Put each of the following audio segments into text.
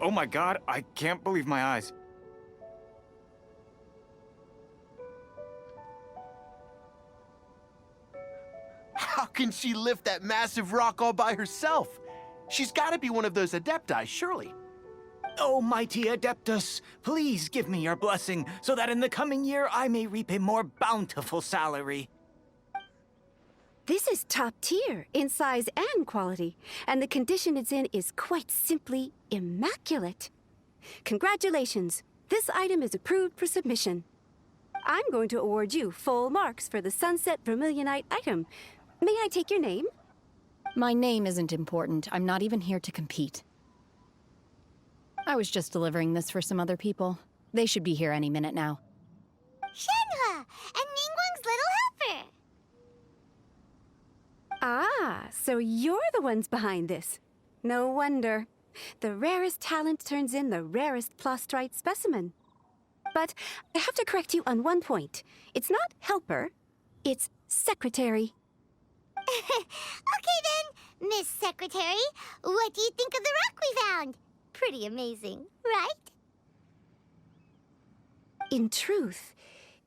Oh my god, I can't believe my eyes. How can she lift that massive rock all by herself? She's gotta be one of those Adepti, surely. Oh, mighty Adeptus, please give me your blessing so that in the coming year I may reap a more bountiful salary. This is top tier in size and quality, and the condition it's in is quite simply immaculate. Congratulations, this item is approved for submission. I'm going to award you full marks for the Sunset Vermilionite item. May I take your name? My name isn't important. I'm not even here to compete. I was just delivering this for some other people. They should be here any minute now. Shenhua and Ningguang's little helper. Ah, so you're the ones behind this. No wonder. The rarest talent turns in the rarest Plostrite specimen. But I have to correct you on one point. It's not helper, it's secretary. Okay then, Miss Secretary, what do you think of the rock we found? Pretty amazing, right? In truth,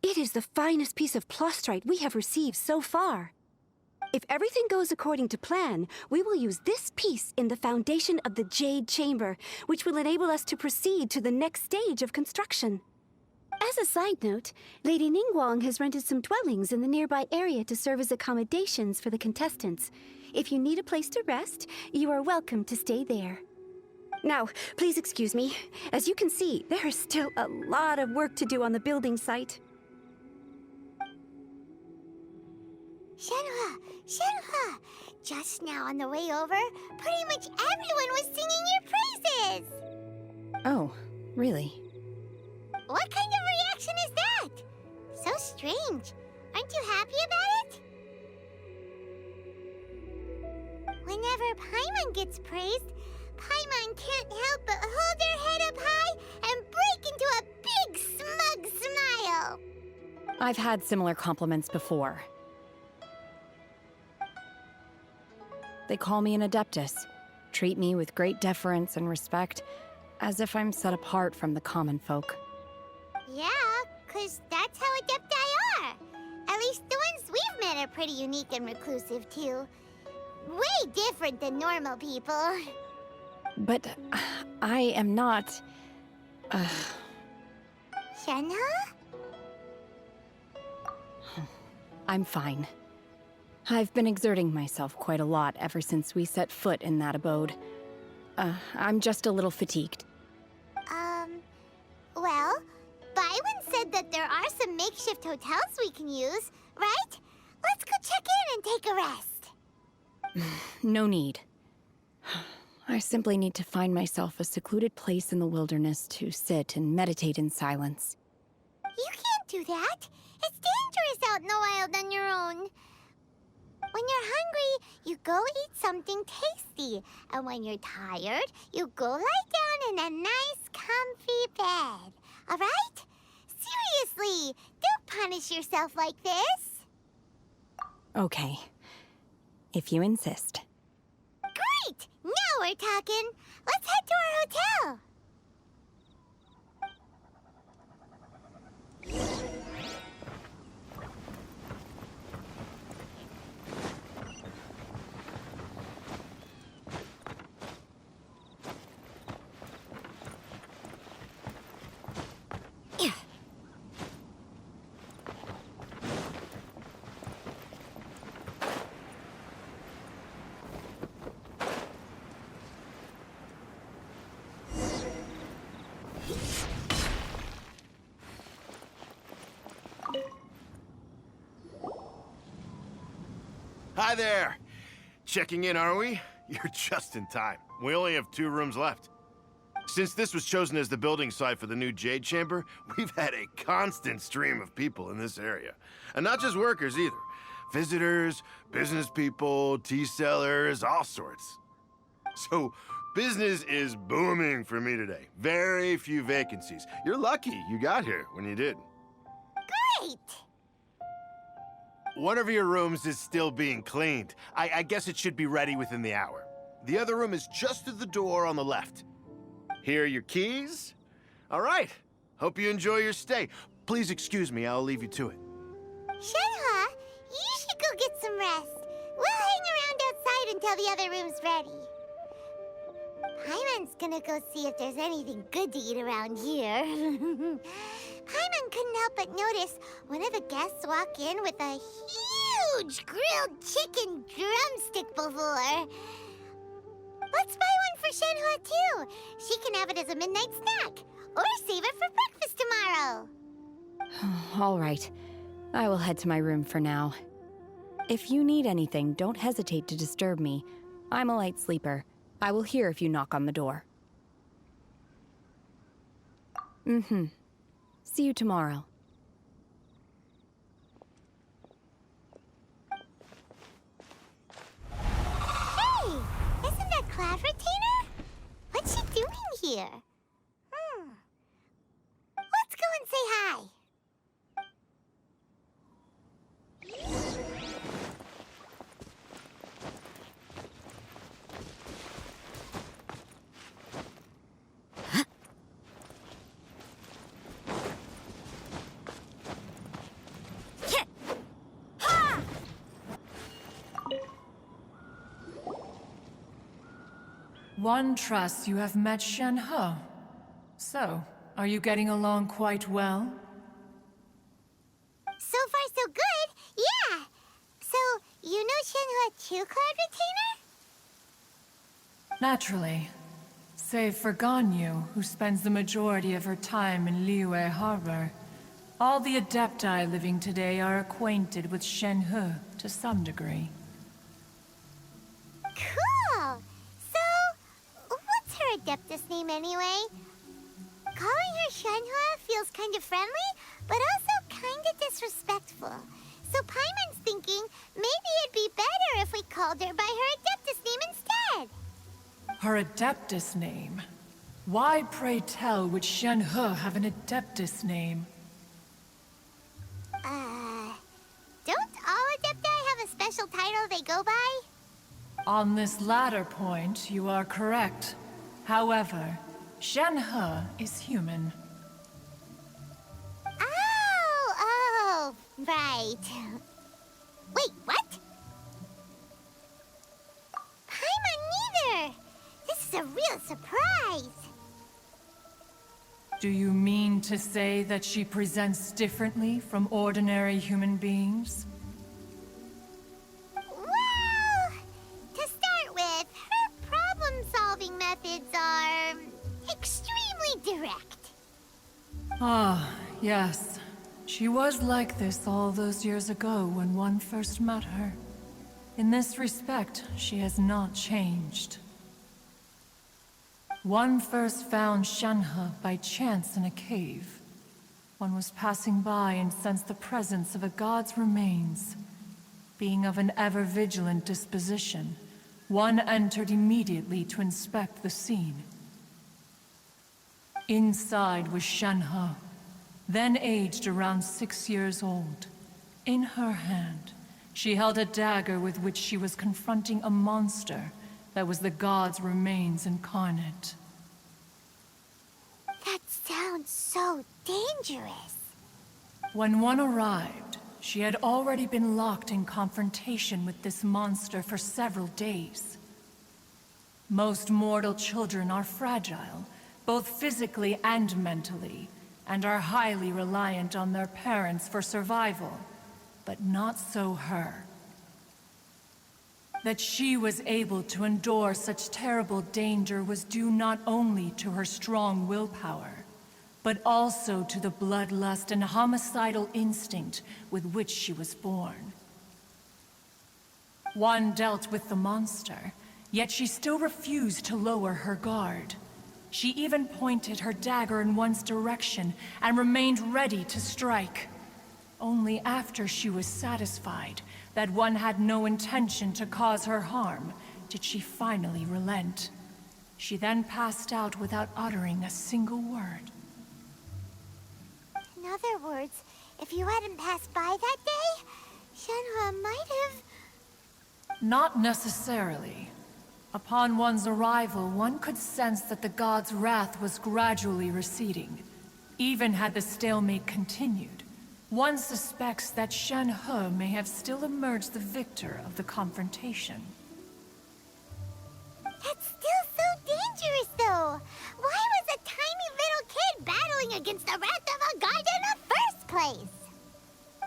it is the finest piece of Plostrite we have received so far. If everything goes according to plan, we will use this piece in the foundation of the Jade Chamber, which will enable us to proceed to the next stage of construction. As a side note, Lady Ningguang has rented some dwellings in the nearby area to serve as accommodations for the contestants. If you need a place to rest, you are welcome to stay there. Now, please excuse me. As you can see, there is still a lot of work to do on the building site. Shenhua! Just now on the way over, pretty much everyone was singing your praises! Oh, really? What kind of reaction is that? So strange. Aren't you happy about it? Whenever Paimon gets praised, Paimon can't help but hold their head up high and break into a big smug smile. I've had similar compliments before. They call me an Adeptus, treat me with great deference and respect, as if I'm set apart from the common folk. Yeah, 'cause that's how Adepti are. At least the ones we've met are pretty unique and reclusive, too. Way different than normal people. But I am not... Shenhua? I'm fine. I've been exerting myself quite a lot ever since we set foot in that abode. I'm just a little fatigued. Well, Byron said that there are some makeshift hotels we can use, right? Let's go check in and take a rest. No need. I simply need to find myself a secluded place in the wilderness to sit and meditate in silence. You can't do that. It's dangerous out in the wild on your own. When you're hungry, you go eat something tasty. And when you're tired, you go lie down in a nice, comfy bed. All right? Seriously, don't punish yourself like this. Okay. If you insist. Great! Now we're talking. Let's head to our hotel. Hi there! Checking in, are we? You're just in time. We only have 2 rooms left. Since this was chosen as the building site for the new Jade Chamber, we've had a constant stream of people in this area. And not just workers either. Visitors, business people, tea sellers, all sorts. So, business is booming for me today. Very few vacancies. You're lucky you got here when you did. Great! One of your rooms is still being cleaned. I guess it should be ready within the hour. The other room is just through the door on the left. Here are your keys. All right. Hope you enjoy your stay. Please excuse me, I'll leave you to it. Shenhe, you should go get some rest. We'll hang around outside until the other room's ready. Paimon's gonna go see if there's anything good to eat around here. Paimon couldn't help but notice one of the guests walk in with a huge grilled chicken drumstick before. Let's buy one for Shenhe, too. She can have it as a midnight snack. Or save it for breakfast tomorrow. All right. I will head to my room for now. If you need anything, don't hesitate to disturb me. I'm a light sleeper. I will hear if you knock on the door. See you tomorrow. Hey! Isn't that Cloud Retainer? What's she doing here? Let's go and say hi. One trusts you have met Shenhe. So, are you getting along quite well? So far, so good. Yeah. So, you know Shenhe too, Cloud Retainer? Naturally. Save for Ganyu, who spends the majority of her time in Liyue Harbor. All the Adepti living today are acquainted with Shenhe to some degree. Cool. So, what's her Adeptus name anyway? Calling her Shenhe feels kind of friendly, but also kind of disrespectful. So Paimon's thinking maybe it'd be better if we called her by her Adeptus name instead. Her Adeptus name? Why, pray tell, would Shenhe have an Adeptus name? Don't all Adepti have a special title they go by? On this latter point, you are correct. However, Shenhe is human. Oh, right. Wait, what? Paimon neither! This is a real surprise! Do you mean to say that she presents differently from ordinary human beings? Well, to start with, her problem-solving methods are extremely direct. Ah, yes. She was like this all those years ago when one first met her. In this respect, she has not changed. One first found Shenhe by chance in a cave. One was passing by and sensed the presence of a god's remains. Being of an ever-vigilant disposition, one entered immediately to inspect the scene. Inside was Shenhe, then aged around 6 years old. In her hand, she held a dagger with which she was confronting a monster that was the god's remains incarnate. That sounds so dangerous. When one arrived, she had already been locked in confrontation with this monster for several days. Most mortal children are fragile, both physically and mentally, and are highly reliant on their parents for survival. But not so her. That she was able to endure such terrible danger was due not only to her strong willpower, but also to the bloodlust and homicidal instinct with which she was born. One dealt with the monster, yet she still refused to lower her guard. She even pointed her dagger in one's direction and remained ready to strike. Only after she was satisfied that one had no intention to cause her harm did she finally relent. She then passed out without uttering a single word. In other words, if you hadn't passed by that day, Shenhe might have... Not necessarily. Upon one's arrival, one could sense that the god's wrath was gradually receding. Even had the stalemate continued, one suspects that Shen He may have still emerged the victor of the confrontation. That's still so dangerous, though. Why was a tiny little kid battling against the wrath of a god in the first place?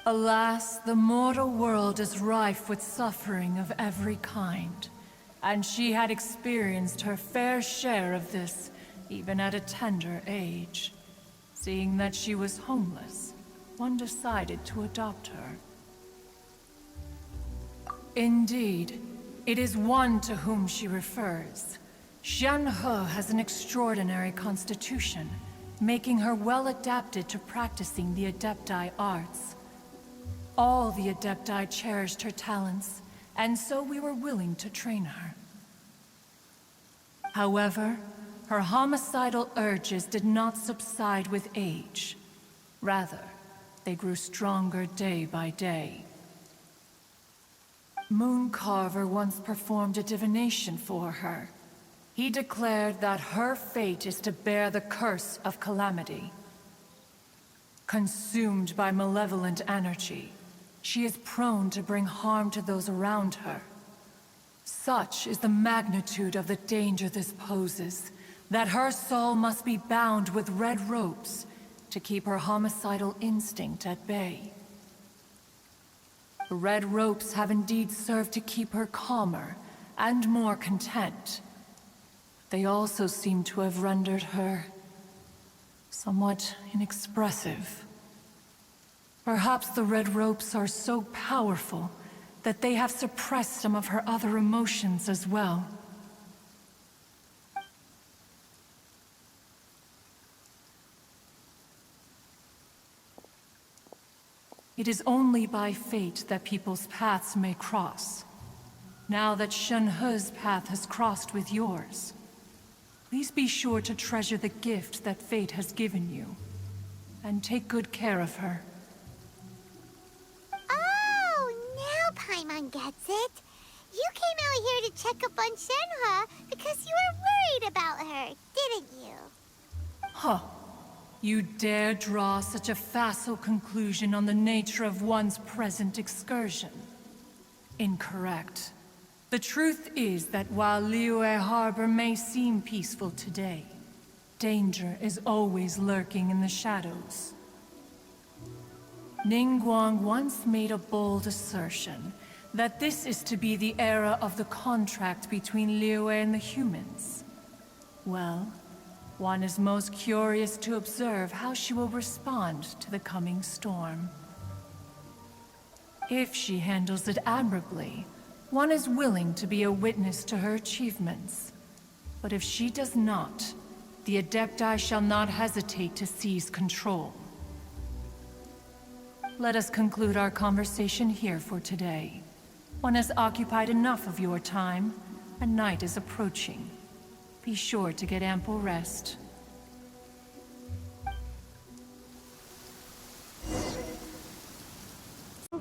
Alas, the mortal world is rife with suffering of every kind. And she had experienced her fair share of this, even at a tender age. Seeing that she was homeless, one decided to adopt her. Indeed, it is one to whom she refers. Shen He has an extraordinary constitution, making her well adapted to practicing the Adepti arts. All the Adepti cherished her talents, and so we were willing to train her. However, her homicidal urges did not subside with age. Rather, they grew stronger day by day. Mooncarver once performed a divination for her. He declared that her fate is to bear the curse of calamity. Consumed by malevolent energy, she is prone to bring harm to those around her. Such is the magnitude of the danger this poses, that her soul must be bound with red ropes to keep her homicidal instinct at bay. The red ropes have indeed served to keep her calmer and more content. They also seem to have rendered her somewhat inexpressive. Perhaps the red ropes are so powerful that they have suppressed some of her other emotions as well. It is only by fate that people's paths may cross. Now that Shen He's path has crossed with yours, please be sure to treasure the gift that fate has given you, and take good care of her. Oh, now Paimon gets it. You came out here to check up on Shenhe because you were worried about her, didn't you? Huh. You dare draw such a facile conclusion on the nature of one's present excursion? Incorrect. The truth is that while Liyue Harbor may seem peaceful today, danger is always lurking in the shadows. Ningguang once made a bold assertion that this is to be the era of the contract between Liyue and the humans. Well, one is most curious to observe how she will respond to the coming storm. If she handles it admirably, one is willing to be a witness to her achievements. But if she does not, the Adepti shall not hesitate to seize control. Let us conclude our conversation here for today. One has occupied enough of your time, and night is approaching. Be sure to get ample rest.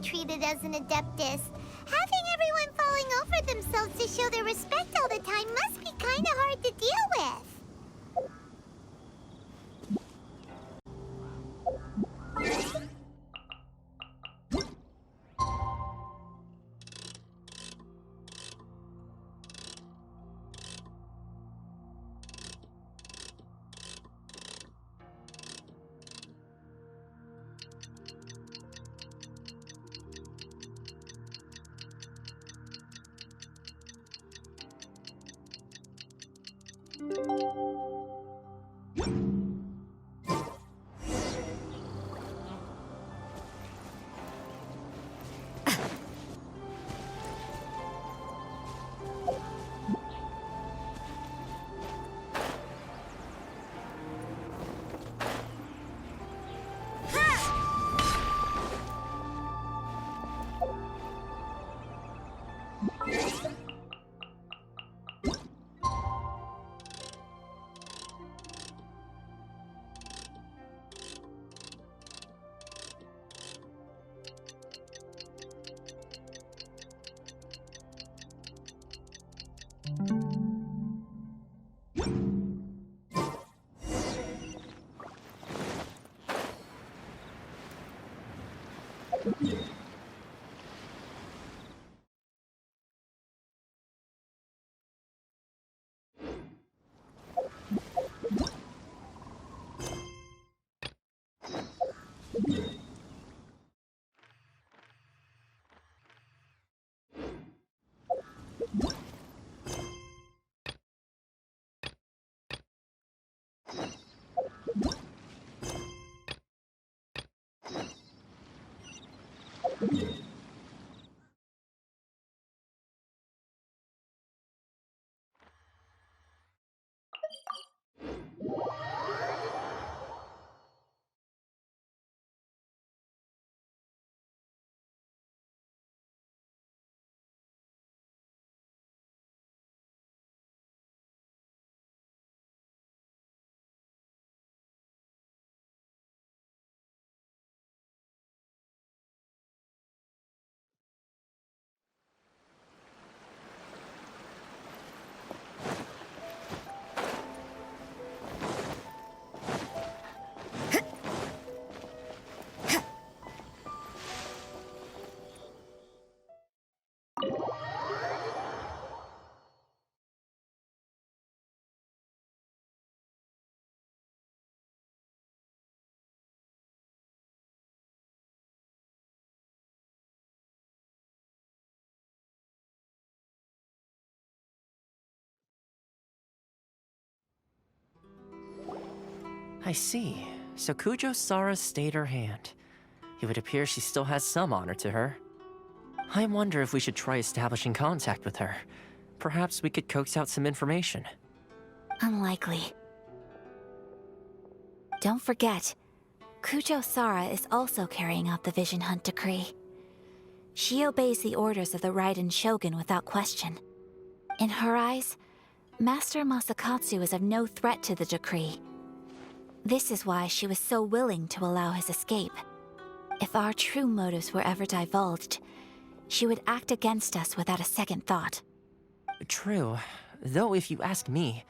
Treated as an adeptus. Having everyone falling over themselves to show their respect all the time must be kinda hard to deal with. I see. So Kujo Sara stayed her hand. It would appear she still has some honor to her. I wonder if we should try establishing contact with her. Perhaps we could coax out some information. Unlikely. Don't forget, Kujo Sara is also carrying out the Vision Hunt decree. She obeys the orders of the Raiden Shogun without question. In her eyes, Master Masakatsu is of no threat to the decree. This is why she was so willing to allow his escape. If our true motives were ever divulged, she would act against us without a second thought. True. Though if you ask me,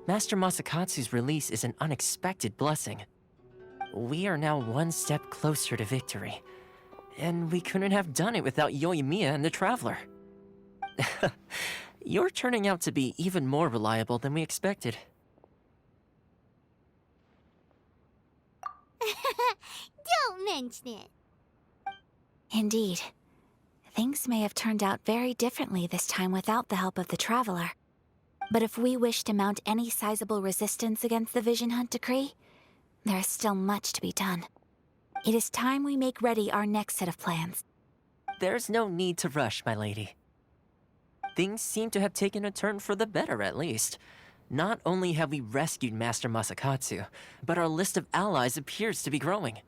Master Masakatsu's release is an unexpected blessing. We are now one step closer to victory. And we couldn't have done it without Yoimiya and the Traveler. You're turning out to be even more reliable than we expected. Don't mention it. Indeed. Things may have turned out very differently this time without the help of the Traveler. But if we wish to mount any sizable resistance against the Vision Hunt decree, there is still much to be done. It is time we make ready our next set of plans. There's no need to rush, my lady. Things seem to have taken a turn for the better, at least. Not only have we rescued Master Masakatsu, but our list of allies appears to be growing.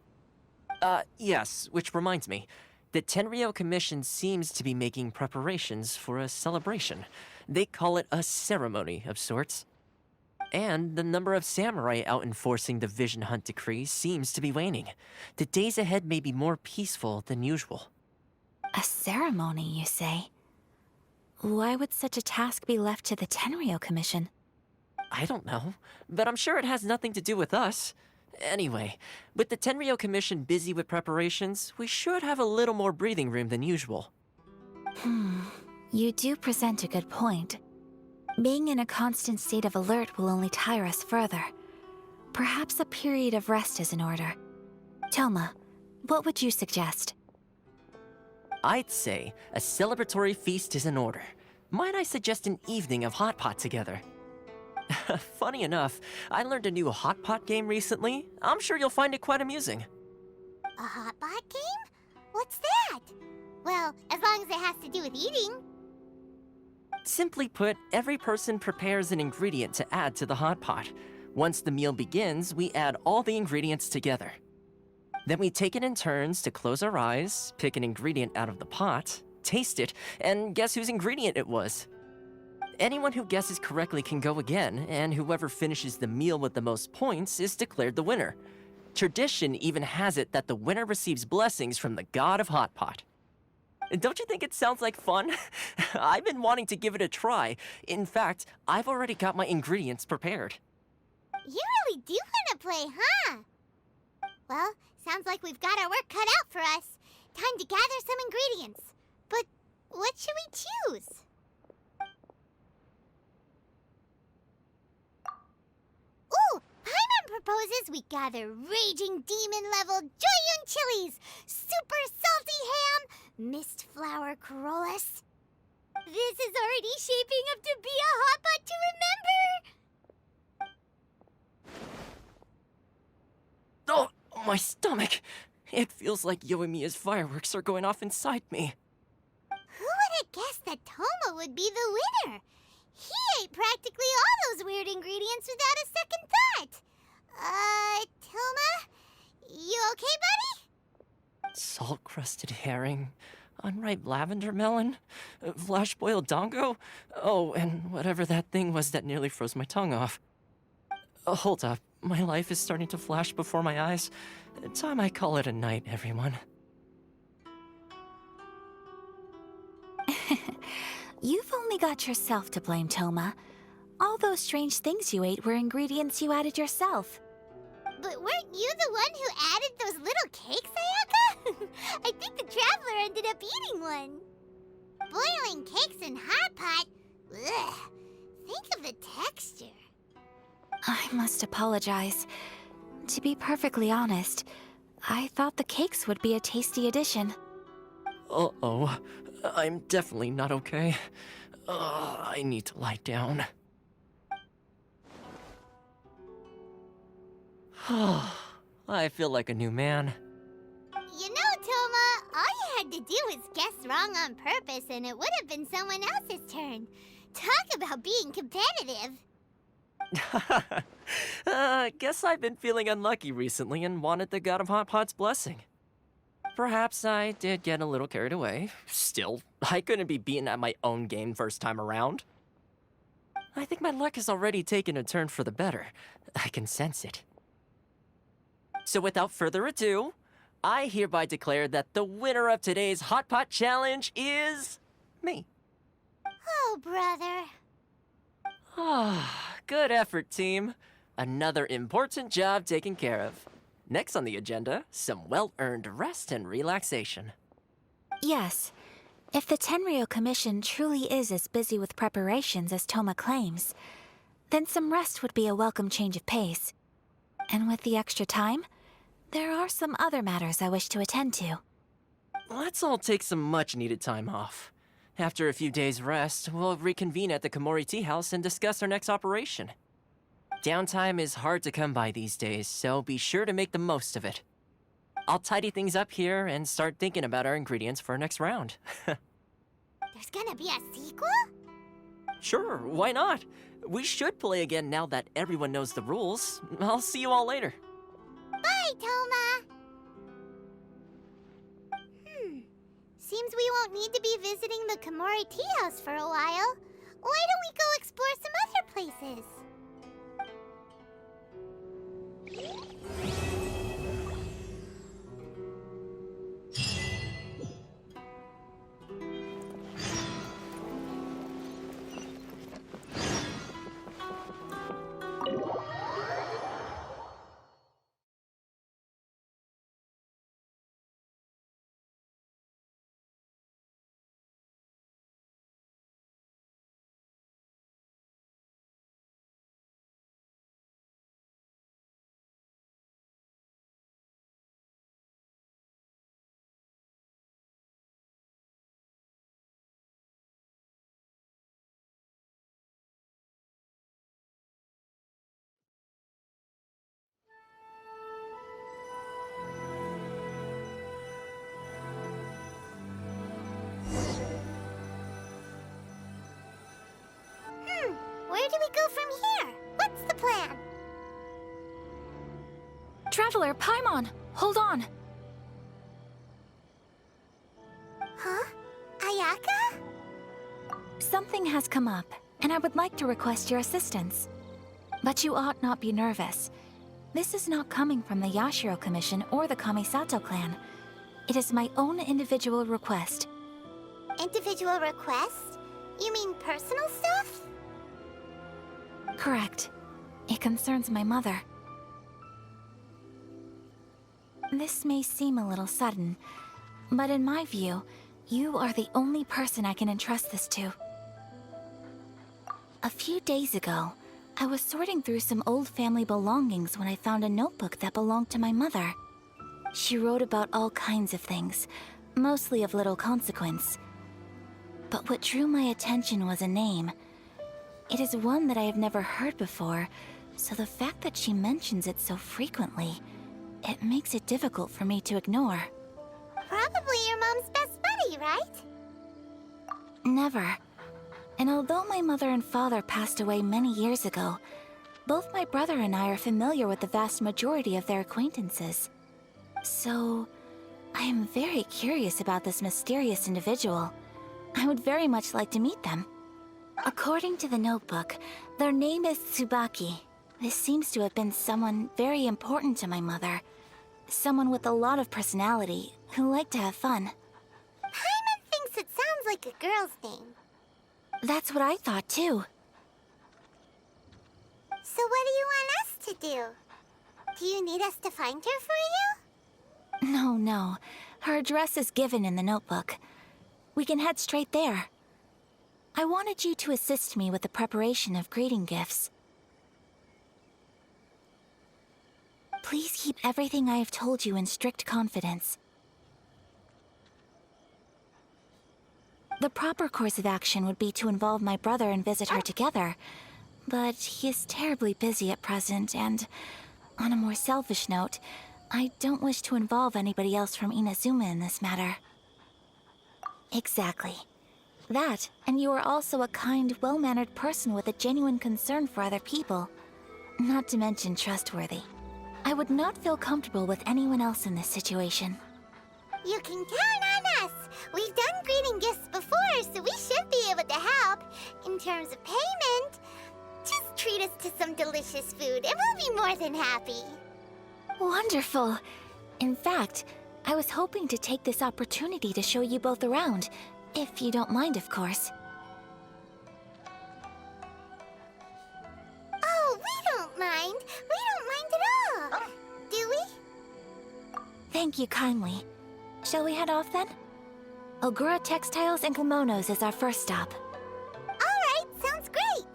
Yes, which reminds me. The Tenryou Commission seems to be making preparations for a celebration. They call it a ceremony of sorts. And the number of samurai out enforcing the Vision Hunt decree seems to be waning. The days ahead may be more peaceful than usual. A ceremony, you say? Why would such a task be left to the Tenryou Commission? I don't know, but I'm sure it has nothing to do with us. Anyway, with the Tenryou Commission busy with preparations, we should have a little more breathing room than usual. You do present a good point. Being in a constant state of alert will only tire us further. Perhaps a period of rest is in order. Toma, what would you suggest? I'd say a celebratory feast is in order. Might I suggest an evening of hot pot together? Funny enough, I learned a new hot pot game recently. I'm sure you'll find it quite amusing. A hot pot game? What's that? Well, as long as it has to do with eating. Simply put, every person prepares an ingredient to add to the hot pot. Once the meal begins, we add all the ingredients together. Then we take it in turns to close our eyes, pick an ingredient out of the pot, taste it, and guess whose ingredient it was. Anyone who guesses correctly can go again, and whoever finishes the meal with the most points is declared the winner. Tradition even has it that the winner receives blessings from the god of hot pot. Don't you think it sounds like fun? I've been wanting to give it a try. In fact, I've already got my ingredients prepared. You really do want to play, huh? Well, sounds like we've got our work cut out for us. time to gather some ingredients. But what should we choose? Ooh! Paimon proposes we gather raging demon-level Joyun chilies, super salty ham, mist flower corollas. This is already shaping up to be a hotpot to remember! Oh, my stomach! It feels like Yoimiya's fireworks are going off inside me. Who would have guessed that Toma would be the winner? He ate practically all those weird ingredients without a second thought. Toma? You okay, buddy? Salt-crusted herring, unripe lavender melon, flash-boiled dongo. Oh, and whatever that thing was that nearly froze my tongue off. Hold up. My life is starting to flash before my eyes. Time I call it a night, everyone. You've only got yourself to blame, Toma. All those strange things you ate were ingredients you added yourself. But weren't you the one who added those little cakes, Ayaka? I think the Traveler ended up eating one. Boiling cakes in hot pot? Ugh. Think of the texture. I must apologize. To be perfectly honest, I thought the cakes would be a tasty addition. Uh-oh. I'm definitely not okay. I need to lie down. I feel like a new man. You know, Toma, all you had to do was guess wrong on purpose and it would have been someone else's turn. Talk about being competitive. Guess I've been feeling unlucky recently and wanted the God of Hot Pot's blessing. Perhaps I did get a little carried away. Still, I couldn't be beaten at my own game first time around. I think my luck has already taken a turn for the better. I can sense it. So without further ado, I hereby declare that the winner of today's Hot Pot Challenge is me. Oh, brother. Good effort, team. Another important job taken care of. Next on the agenda, some well-earned rest and relaxation. Yes. If the Tenryo Commission truly is as busy with preparations as Toma claims, then some rest would be a welcome change of pace. And with the extra time, there are some other matters I wish to attend to. Let's all take some much-needed time off. After a few days' rest, we'll reconvene at the Komori Tea House and discuss our next operation. Downtime is hard to come by these days, so be sure to make the most of it. I'll tidy things up here and start thinking about our ingredients for our next round. There's gonna be a sequel? Sure, why not? We should play again now that everyone knows the rules. I'll see you all later. Bye, Toma! Seems we won't need to be visiting the Komori Tea House for a while. Why don't we go explore some other places? Where do we go from here? What's the plan? Traveler, Paimon, hold on. Huh? Ayaka? Something has come up, and I would like to request your assistance. But you ought not be nervous. This is not coming from the Yashiro Commission or the Kamisato clan. It is my own individual request. Individual request? You mean personal stuff? Correct. It concerns my mother. This may seem a little sudden, But in my view, you are the only person I can entrust this to. A few days ago, I was sorting through some old family belongings when I found a notebook that belonged to my mother. She wrote about all kinds of things, mostly of little consequence. But what drew my attention was a name. It is one that I have never heard before, so the fact that she mentions it so frequently, it makes it difficult for me to ignore. Probably your mom's best buddy, right? Never. And although my mother and father passed away many years ago, both my brother and I are familiar with the vast majority of their acquaintances. So, I am very curious about this mysterious individual. I would very much like to meet them. According to the notebook, their name is Tsubaki. This seems to have been someone very important to my mother. Someone with a lot of personality, who liked to have fun. Paimon thinks it sounds like a girl's name. That's what I thought too. So what do you want us to do? Do you need us to find her for you? No. Her address is given in the notebook. We can head straight there. I wanted you to assist me with the preparation of greeting gifts. Please keep everything I have told you in strict confidence. The proper course of action would be to involve my brother and visit her together. But he is terribly busy at present, and on a more selfish note, I don't wish to involve anybody else from Inazuma in this matter. Exactly. That, and you are also a kind, well-mannered person with a genuine concern for other people. Not to mention trustworthy. I would not feel comfortable with anyone else in this situation. You can count on us. We've done greeting gifts before, so we should be able to help. In terms of payment, just treat us to some delicious food and we'll be more than happy. Wonderful. In fact, I was hoping to take this opportunity to show you both around, if you don't mind, of course. Oh, we don't mind. We don't mind at all. Do we? Thank you kindly. Shall we head off then? Ogura Textiles and Kimonos is our first stop. All right, sounds great.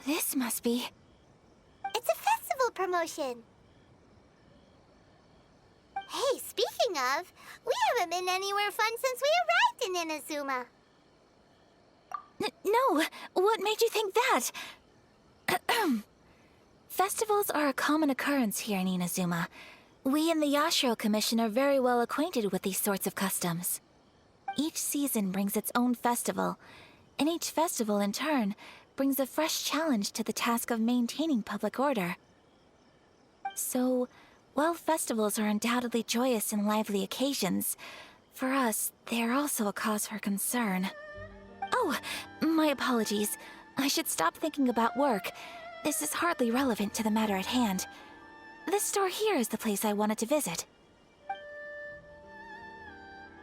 This must be... It's a festival promotion. Hey, speaking of, we haven't been anywhere fun since we arrived in Inazuma. No! What made you think that? Festivals are a common occurrence here in Inazuma. We in the Yashiro Commission are very well acquainted with these sorts of customs. Each season brings its own festival, and each festival, in turn, brings a fresh challenge to the task of maintaining public order. So, while festivals are undoubtedly joyous and lively occasions, for us, they are also a cause for concern. Oh, my apologies. I should stop thinking about work. This is hardly relevant to the matter at hand. This store here is the place I wanted to visit.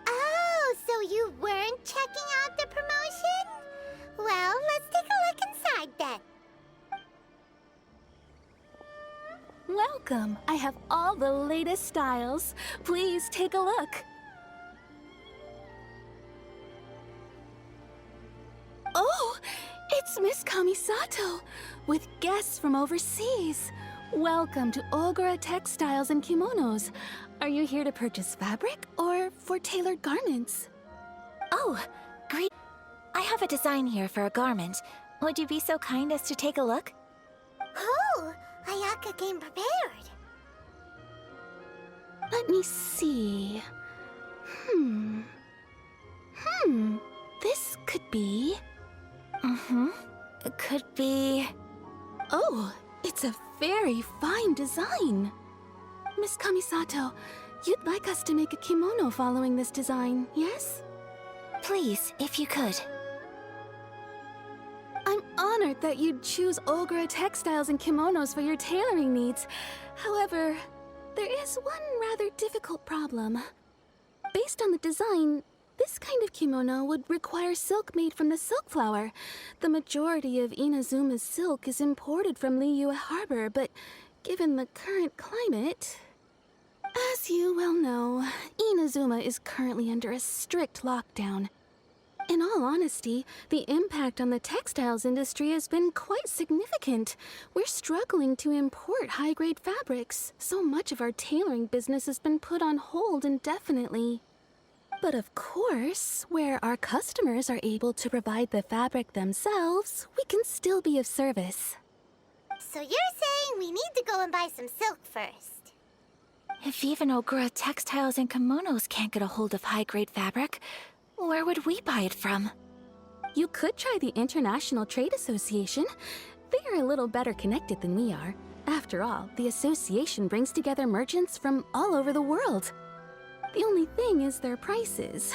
Oh, so you weren't checking out the promotion? Well, let's take a look inside then. Welcome. I have all the latest styles. Please take a look. Oh, it's Miss Kamisato, with guests from overseas. Welcome to Ogura Textiles and Kimonos. Are you here to purchase fabric or for tailored garments? Oh, great. I have a design here for a garment. Would you be so kind as to take a look? Oh, Ayaka came prepared. Let me see. This could be... It could be... Oh, it's a very fine design. Miss Kamisato, you'd like us to make a kimono following this design, yes? Please, if you could. I'm honored that you'd choose Olgra textiles and kimonos for your tailoring needs. However, there is one rather difficult problem. Based on the design, this kind of kimono would require silk made from the silk flower. The majority of Inazuma's silk is imported from Liyue Harbor, but given the current climate... As you well know, Inazuma is currently under a strict lockdown. In all honesty, the impact on the textiles industry has been quite significant. We're struggling to import high-grade fabrics. So much of our tailoring business has been put on hold indefinitely. But of course, where our customers are able to provide the fabric themselves, we can still be of service. So you're saying we need to go and buy some silk first? If even Ogura textiles and kimonos can't get a hold of high-grade fabric, where would we buy it from? You could try the International Trade Association. They are a little better connected than we are. After all, the association brings together merchants from all over the world. The only thing is their prices.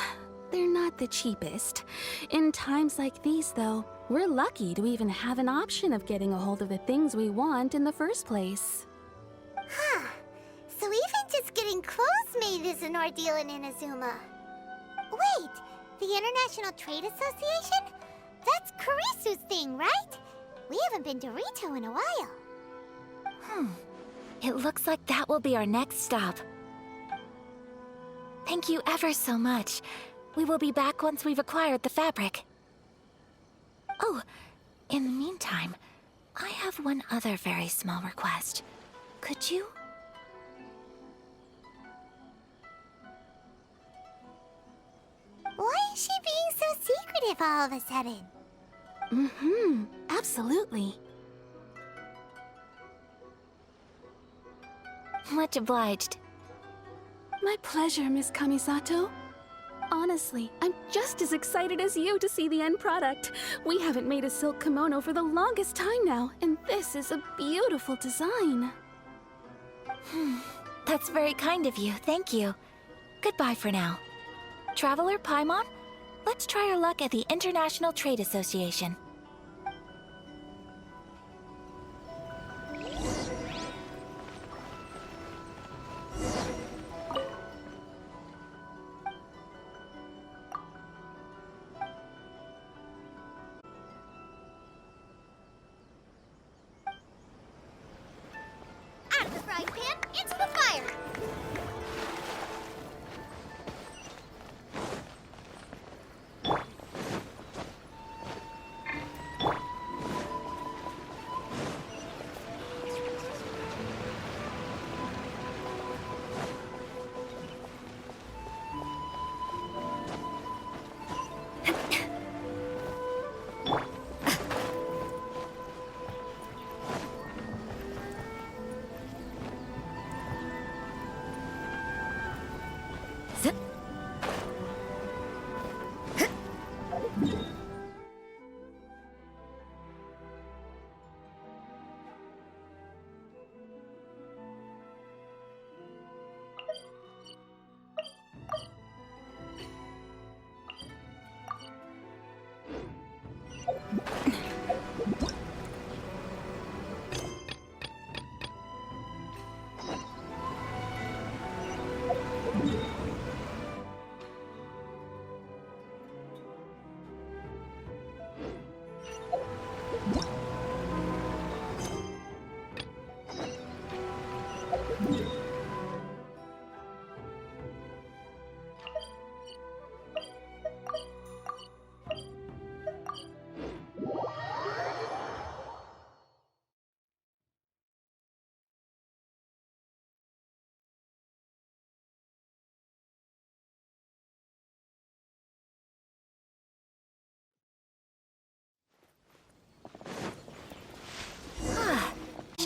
They're not the cheapest. In times like these, though, we're lucky to even have an option of getting a hold of the things we want in the first place. Huh. So even just getting clothes made is an ordeal in Inazuma. Wait, the International Trade Association? That's Kurisu's thing, right? We haven't been to Rito in a while. It looks like that will be our next stop. Thank you ever so much. We will be back once we've acquired the fabric. Oh, in the meantime, I have one other very small request. Could you? Why is she being so secretive all of a sudden? Absolutely. Much obliged. My pleasure, Miss Kamisato. Honestly, I'm just as excited as you to see the end product. We haven't made a silk kimono for the longest time now, and this is a beautiful design. That's very kind of you, thank you. Goodbye for now. Traveler Paimon, let's try our luck at the International Trade Association. Out of the frying pan, into the fire!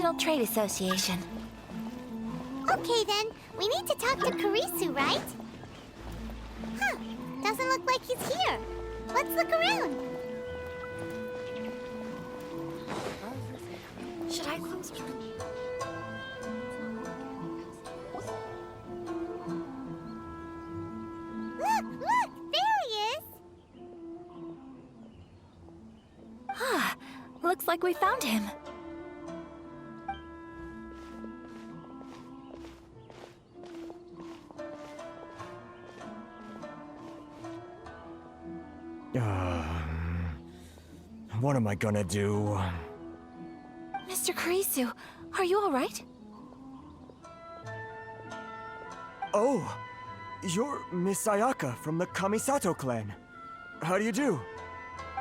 International Trade Association. Okay then, we need to talk to Kurisu, right? Huh, doesn't look like he's here. Let's look around. Should I close? Look! There he is! Ah, looks like we found him. What am I gonna do? Mr. Kurisu, are you all right? Oh, you're Miss Sayaka from the Kamisato clan. How do you do?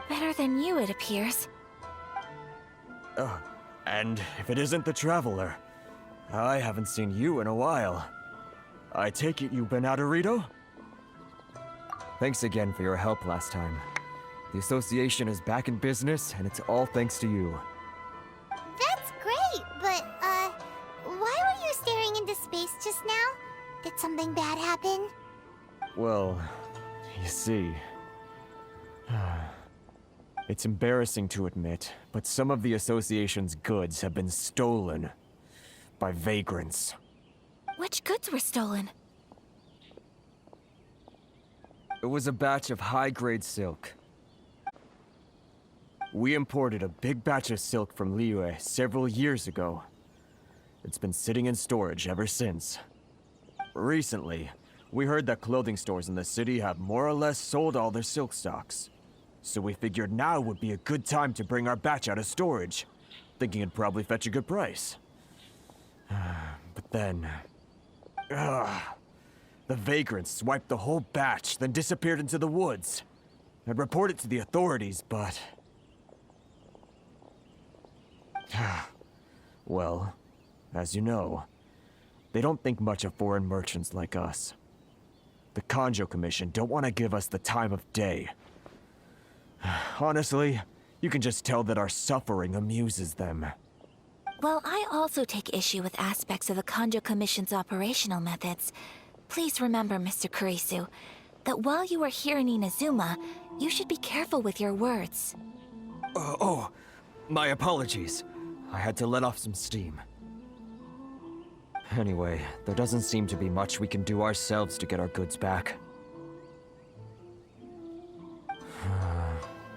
Better than you, it appears. And if it isn't the Traveler, I haven't seen you in a while. I take it you've been out of Rito? Thanks again for your help last time. The association is back in business, and it's all thanks to you. That's great, but, why were you staring into space just now? Did something bad happen? Well, you see... It's embarrassing to admit, but some of the association's goods have been stolen by vagrants. Which goods were stolen? It was a batch of high-grade silk. We imported a big batch of silk from Liyue several years ago. It's been sitting in storage ever since. Recently, we heard that clothing stores in the city have more or less sold all their silk stocks. So we figured now would be a good time to bring our batch out of storage, thinking it'd probably fetch a good price. But then... the vagrants swiped the whole batch, then disappeared into the woods. I'd report it to the authorities, but... Well, as you know, they don't think much of foreign merchants like us. The Kanjo Commission don't want to give us the time of day. Honestly, you can just tell that our suffering amuses them. Well, I also take issue with aspects of the Kanjo Commission's operational methods. Please remember, Mr. Kurisu, that while you are here in Inazuma, you should be careful with your words. My apologies. I had to let off some steam. Anyway, there doesn't seem to be much we can do ourselves to get our goods back.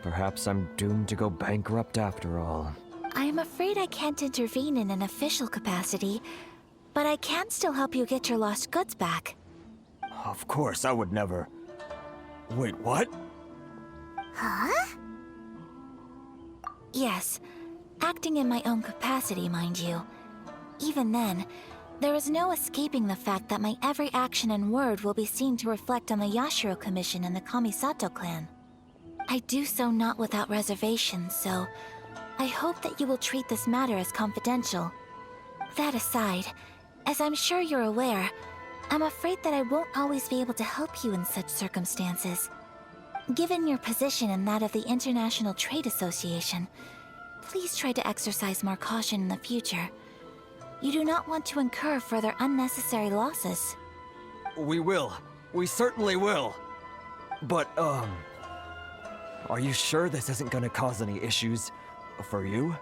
Perhaps I'm doomed to go bankrupt after all. I am afraid I can't intervene in an official capacity, but I can still help you get your lost goods back. Of course, I would never... Wait, what? Huh? Yes, acting in my own capacity, mind you. Even then, there is no escaping the fact that my every action and word will be seen to reflect on the Yashiro Commission and the Kamisato clan. I do so not without reservation, so I hope that you will treat this matter as confidential. That aside, as I'm sure you're aware, I'm afraid that I won't always be able to help you in such circumstances. Given your position and that of the International Trade Association, please try to exercise more caution in the future. You do not want to incur further unnecessary losses. We will. We certainly will. But, are you sure this isn't gonna cause any issues for you?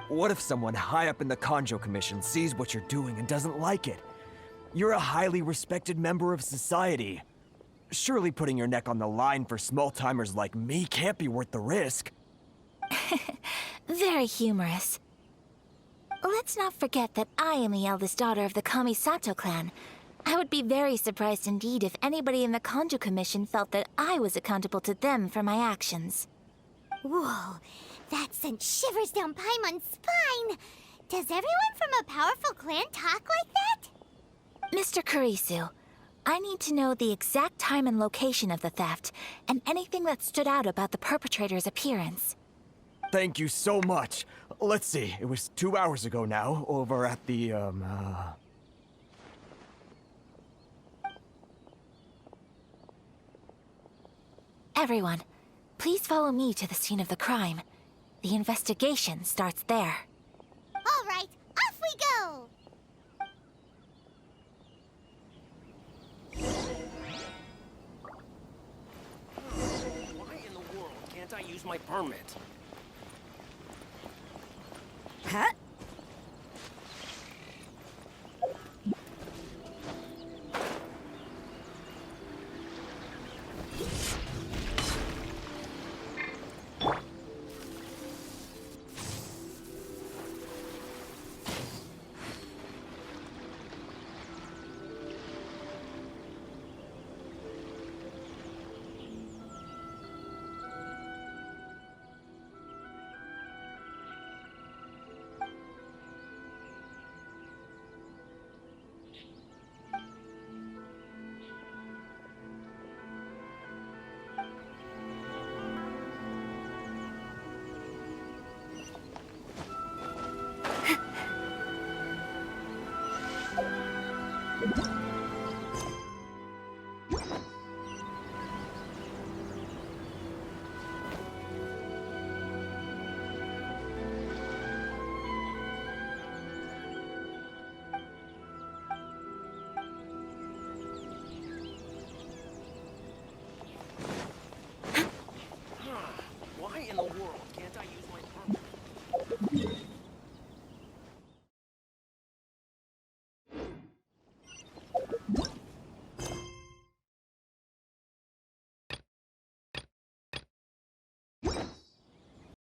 What if someone high up in the Kanjo Commission sees what you're doing and doesn't like it? You're a highly respected member of society. Surely putting your neck on the line for small-timers like me can't be worth the risk. Very humorous. Let's not forget that I am the eldest daughter of the Kamisato clan. I would be very surprised indeed if anybody in the Kanjo Commission felt that I was accountable to them for my actions. Whoa, that sent shivers down Paimon's spine! Does everyone from a powerful clan talk like that? Mr. Kurisu, I need to know the exact time and location of the theft, and anything that stood out about the perpetrator's appearance. Thank you so much. Let's see, it was 2 hours ago now, over at the, Everyone, please follow me to the scene of the crime. The investigation starts there. All right, off we go! Why in I use my permit.